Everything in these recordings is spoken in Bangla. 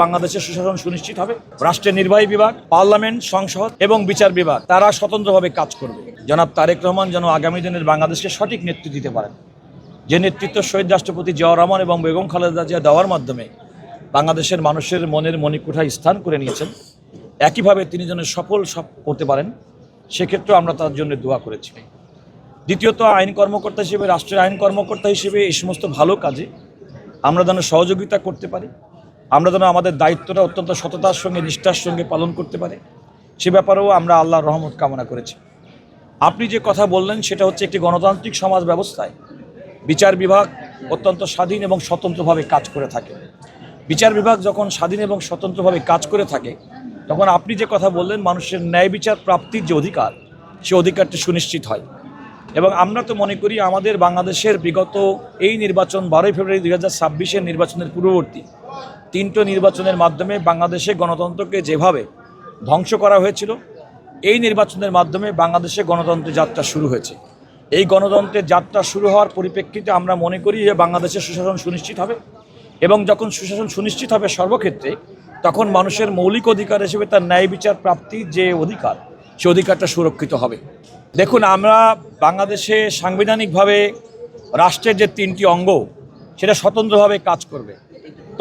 বাংলাদেশের সুশাসন সুনিশ্চিত হবে। রাষ্ট্রের নির্বাহী বিভাগ, পার্লামেন্ট, সংসদ এবং বিচার বিভাগ তারা স্বতন্ত্রভাবে কাজ করবে। জনাব তারেক রহমান যেন আগামী দিনের বাংলাদেশকে সঠিক নেতৃত্ব দিতে পারেন, যে নেতৃত্ব শহীদ রাষ্ট্রপতি জিয়াউর রহমান এবং বেগম খালেদা জিয়া দেওয়ার মাধ্যমে বাংলাদেশের মানুষের মনের মণিকোঠায় স্থান করে নিয়েছেন, একইভাবে তিনি যেন সফল করতে পারেন, সেক্ষেত্রে আমরা তার জন্য দোয়া করেছি। দ্বিতীয়ত, আইন কর্মকর্তা হিসেবে, রাষ্ট্রের আইন কর্মকর্তা হিসেবে এই সমস্ত ভালো কাজে আমরা যেন সহযোগিতা করতে পারি, আমরা যেন আমাদের দায়িত্বটা অত্যন্ত সততার সঙ্গে, নিষ্ঠার সঙ্গে পালন করতে পারি, সে ব্যাপারেও আমরা আল্লাহর রহমত কামনা করেছি। আপনি যে কথা বললেন সেটা হচ্ছে, একটি গণতান্ত্রিক সমাজ ব্যবস্থায় বিচার বিভাগ অত্যন্ত স্বাধীন এবং স্বতন্ত্রভাবে কাজ করে থাকে। বিচার বিভাগ যখন স্বাধীন এবং স্বতন্ত্রভাবে কাজ করে থাকে, তখন আপনি যে কথা বললেন, মানুষের ন্যায় বিচার প্রাপ্তির যে অধিকার, সে অধিকারটি সুনিশ্চিত হয়। এবং আমরা তো মনে করি আমাদের বাংলাদেশের বিগত এই নির্বাচন 12 ফেব্রুয়ারি 2026 নির্বাচনের পূর্ববর্তী 3টি নির্বাচনের মাধ্যমে বাংলাদেশে গণতন্ত্রকে যেভাবে ধ্বংস করা হয়েছিল, এই নির্বাচনের মাধ্যমে বাংলাদেশে গণতন্ত্রের যাত্রা শুরু হয়েছে। এই গণতন্ত্রের যাত্রা শুরু হওয়ার পরিপ্রেক্ষিতে আমরা মনে করি যে বাংলাদেশের সুশাসন সুনিশ্চিত হবে, এবং যখন সুশাসন সুনিশ্চিত হবে সর্বক্ষেত্রে, তখন মানুষের মৌলিক অধিকার হিসেবে তার ন্যায় বিচার প্রাপ্তির যে অধিকার, সে অধিকারটা সুরক্ষিত হবে। দেখুন, আমরা বাংলাদেশে সাংবিধানিকভাবে রাষ্ট্রের যে 3টি অঙ্গ, সেটা স্বতন্ত্রভাবে কাজ করবে,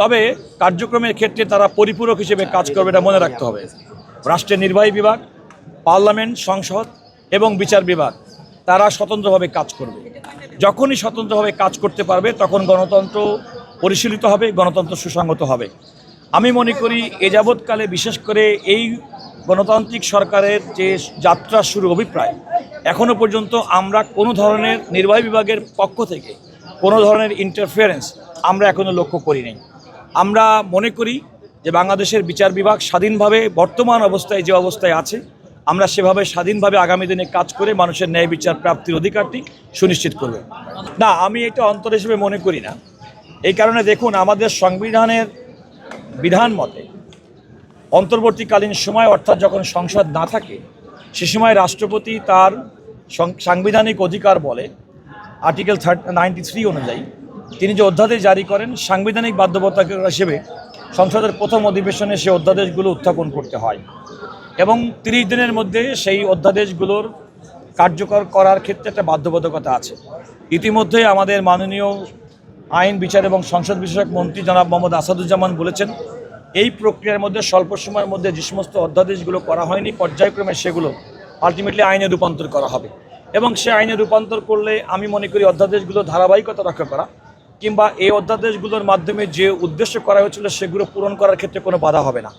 তবে কার্যক্রমের ক্ষেত্রে তারা পরিপূরক হিসেবে কাজ করবে, এটা মনে রাখতে হবে। রাষ্ট্রের নির্বাহী বিভাগ, পার্লামেন্ট, সংসদ এবং বিচার বিভাগ তারা স্বতন্ত্রভাবে কাজ করবে। যখনই স্বতন্ত্রভাবে কাজ করতে পারবে, তখন গণতন্ত্র পরিশীলিত হবে, গণতন্ত্র সুসংগত হবে। আমি মনে করি এ যাবৎকালে বিশেষ করে এই গণতান্ত্রিক সরকারের যে যাত্রা শুরু অভিপ্রায়, এখনও পর্যন্ত আমরা কোনো ধরনের নির্বাহী বিভাগের পক্ষ থেকে কোনো ধরনের ইন্টারফিয়ারেন্স আমরা এখনও লক্ষ্য করি নাই। আমরা মনে করি যে বাংলাদেশের বিচার বিভাগ স্বাধীনভাবে বর্তমান অবস্থায় যে অবস্থায় আছে, আমরা সেভাবে স্বাধীনভাবে আগামী দিনে কাজ করে মানুষের ন্যায় বিচার প্রাপ্তির অধিকারটি সুনিশ্চিত করব। না, আমি এটা অন্তর হিসেবে মনে করি না। এই কারণে দেখুন, আমাদের সংবিধানের বিধান মতে অন্তর্বর্তীকালীন সময়, অর্থাৎ যখন সংসদ না থাকে, সে সময় রাষ্ট্রপতি তার সাংবিধানিক অধিকার বলে আর্টিকেল 93 অনুযায়ী তিনি যে অধ্যাদেশ জারি করেন, সাংবিধানিক বাধ্যবাধকতা হিসেবে সংসদের প্রথম অধিবেশনে সে অধ্যাদেশগুলো উত্থাপন করতে হয়, এবং 30 দিনের মধ্যে সেই অধ্যাদেশগুলোর কার্যকর করার ক্ষেত্রে একটা বাধ্যবাধকতা আছে। ইতিমধ্যে আমাদের মাননীয় আইন, বিচার এবং সংসদ বিষয়ক মন্ত্রী জনাব মোহাম্মদ আসাদুজ্জামান বলেছেন, এই প্রক্রিয়ার মধ্যে স্বল্প সময়ের মধ্যে যে সমস্ত অধ্যাদেশগুলো করা হয়নি, পর্যায়ক্রমে সেগুলো আলটিমেটলি আইনে রূপান্তর করা হবে। এবং সে আইনে রূপান্তর করলে আমি মনে করি অধ্যাদেশগুলো ধারাবাহিকতা রক্ষা করা, কিংবা এই অধ্যাদেশগুলোর মাধ্যমে যে উদ্দেশ্য করা হয়েছিল সেগুলো পূরণ করার ক্ষেত্রে কোনো বাধা হবে না।